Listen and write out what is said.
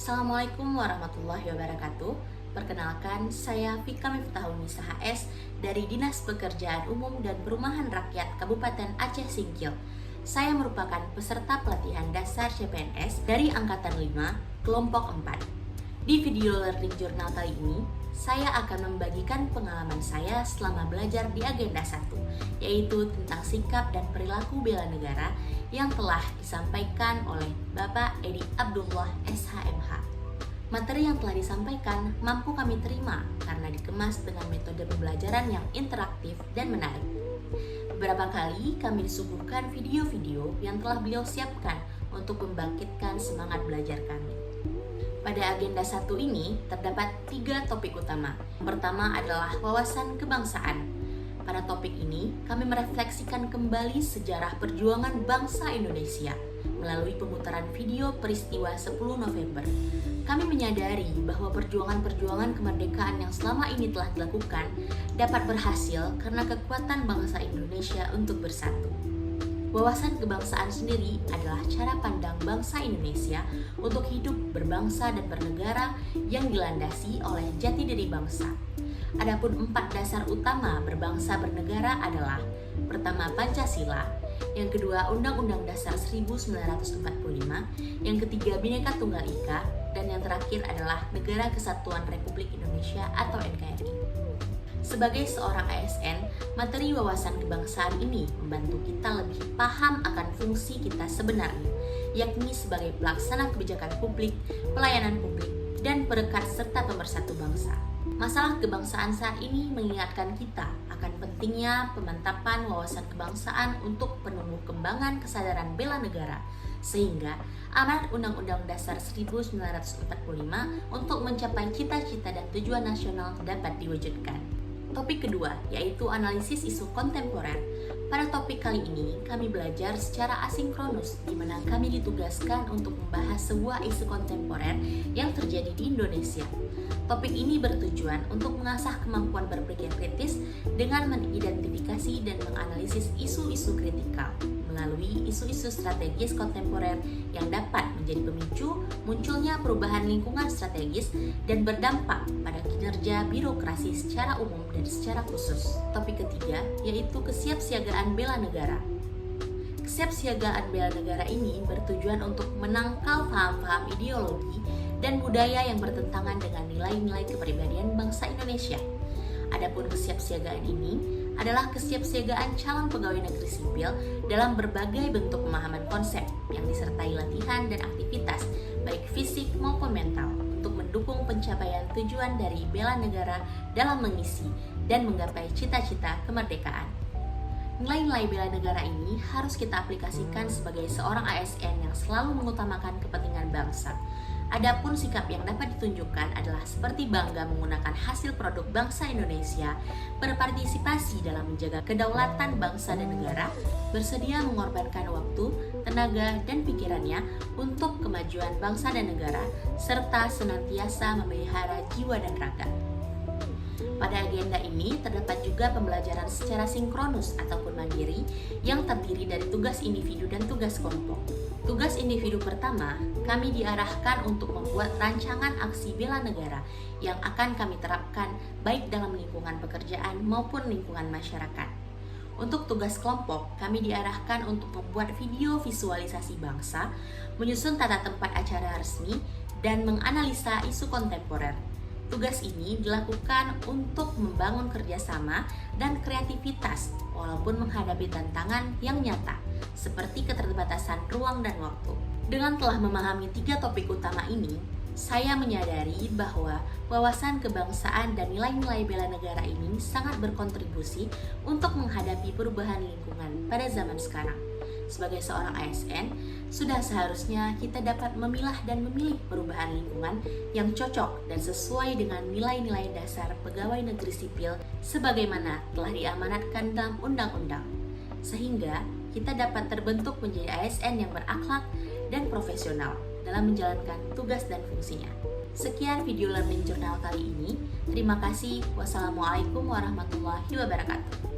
Assalamualaikum warahmatullahi wabarakatuh. Perkenalkan, saya Fika Miftahunisa HS dari Dinas Pekerjaan Umum dan Perumahan Rakyat Kabupaten Aceh Singkil. Saya merupakan peserta pelatihan dasar CPNS dari Angkatan 5, Kelompok 4. Di video learning journal kali ini, saya akan membagikan pengalaman saya selama belajar di agenda 1, yaitu tentang sikap dan perilaku bela negara yang telah disampaikan oleh Bapak Edi Abdullah SHMH. Materi yang telah disampaikan mampu kami terima karena dikemas dengan metode pembelajaran yang interaktif dan menarik. Beberapa kali kami disuguhkan video-video yang telah beliau siapkan untuk membangkitkan semangat belajar kami. Pada agenda 1 ini terdapat 3 topik utama. Yang pertama adalah wawasan kebangsaan. Pada topik ini, kami merefleksikan kembali sejarah perjuangan bangsa Indonesia melalui pemutaran video peristiwa 10 November. Kami menyadari bahwa perjuangan-perjuangan kemerdekaan yang selama ini telah dilakukan dapat berhasil karena kekuatan bangsa Indonesia untuk bersatu. Wawasan kebangsaan sendiri adalah cara pandang bangsa Indonesia untuk hidup berbangsa dan bernegara yang dilandasi oleh jati diri bangsa. Adapun 4 dasar utama berbangsa bernegara adalah: pertama, Pancasila, yang kedua, Undang-Undang Dasar 1945, yang ketiga, Bhinneka Tunggal Ika, dan yang terakhir adalah Negara Kesatuan Republik Indonesia atau NKRI. Sebagai seorang ASN, materi wawasan kebangsaan ini membantu kita lebih paham akan fungsi kita sebenarnya, yakni sebagai pelaksana kebijakan publik, pelayanan publik, dan perekat serta pemersatu bangsa. Masalah kebangsaan saat ini mengingatkan kita akan pentingnya pemantapan wawasan kebangsaan untuk penumbuh kembangan kesadaran bela negara, sehingga amanat Undang-Undang Dasar 1945 untuk mencapai cita-cita dan tujuan nasional dapat diwujudkan. Topik kedua, yaitu analisis isu kontemporer. Pada topik kali ini, kami belajar secara asinkronus, di mana kami ditugaskan untuk membahas sebuah isu kontemporer yang terjadi di Indonesia. Topik ini bertujuan untuk mengasah kemampuan berpikir kritis dengan mengidentifikasi dan menganalisis isu-isu kritikal melalui isu-isu strategis kontemporer yang dapat menjadi pemicu munculnya perubahan lingkungan strategis dan berdampak pada kinerja birokrasi secara umum dan secara khusus. Topik ketiga yaitu kesiapsiagaan bela negara. Kesiapsiagaan bela negara ini bertujuan untuk menangkal paham-paham ideologi dan budaya yang bertentangan dengan nilai-nilai kepribadian bangsa Indonesia. Adapun kesiapsiagaan ini adalah kesiapsiagaan calon pegawai negeri sipil dalam berbagai bentuk pemahaman konsep yang disertai latihan dan aktivitas baik fisik maupun mental untuk mendukung pencapaian tujuan dari bela negara dalam mengisi dan menggapai cita-cita kemerdekaan. Nilai-nilai bela negara ini harus kita aplikasikan sebagai seorang ASN yang selalu mengutamakan kepentingan bangsa. Adapun sikap yang dapat ditunjukkan adalah seperti bangga menggunakan hasil produk bangsa Indonesia, berpartisipasi dalam menjaga kedaulatan bangsa dan negara, bersedia mengorbankan waktu, tenaga, dan pikirannya untuk kemajuan bangsa dan negara, serta senantiasa memelihara jiwa dan raga. Pada agenda ini terdapat juga pembelajaran secara sinkronus ataupun mandiri yang terdiri dari tugas individu dan tugas kelompok. Tugas individu pertama, kami diarahkan untuk membuat rancangan aksi bela negara yang akan kami terapkan baik dalam lingkungan pekerjaan maupun lingkungan masyarakat. Untuk tugas kelompok, kami diarahkan untuk membuat video visualisasi bangsa, menyusun tata tempat acara resmi, dan menganalisa isu kontemporer. Tugas ini dilakukan untuk membangun kerjasama dan kreativitas walaupun menghadapi tantangan yang nyata seperti keterbatasan ruang dan waktu. Dengan telah memahami 3 topik utama ini, saya menyadari bahwa wawasan kebangsaan dan nilai-nilai bela negara ini sangat berkontribusi untuk menghadapi perubahan lingkungan pada zaman sekarang. Sebagai seorang ASN, sudah seharusnya kita dapat memilah dan memilih perubahan lingkungan yang cocok dan sesuai dengan nilai-nilai dasar pegawai negeri sipil sebagaimana telah diamanatkan dalam undang-undang. Sehingga kita dapat terbentuk menjadi ASN yang berakhlak dan profesional dalam menjalankan tugas dan fungsinya. Sekian video learning journal kali ini. Terima kasih. Wassalamualaikum warahmatullahi wabarakatuh.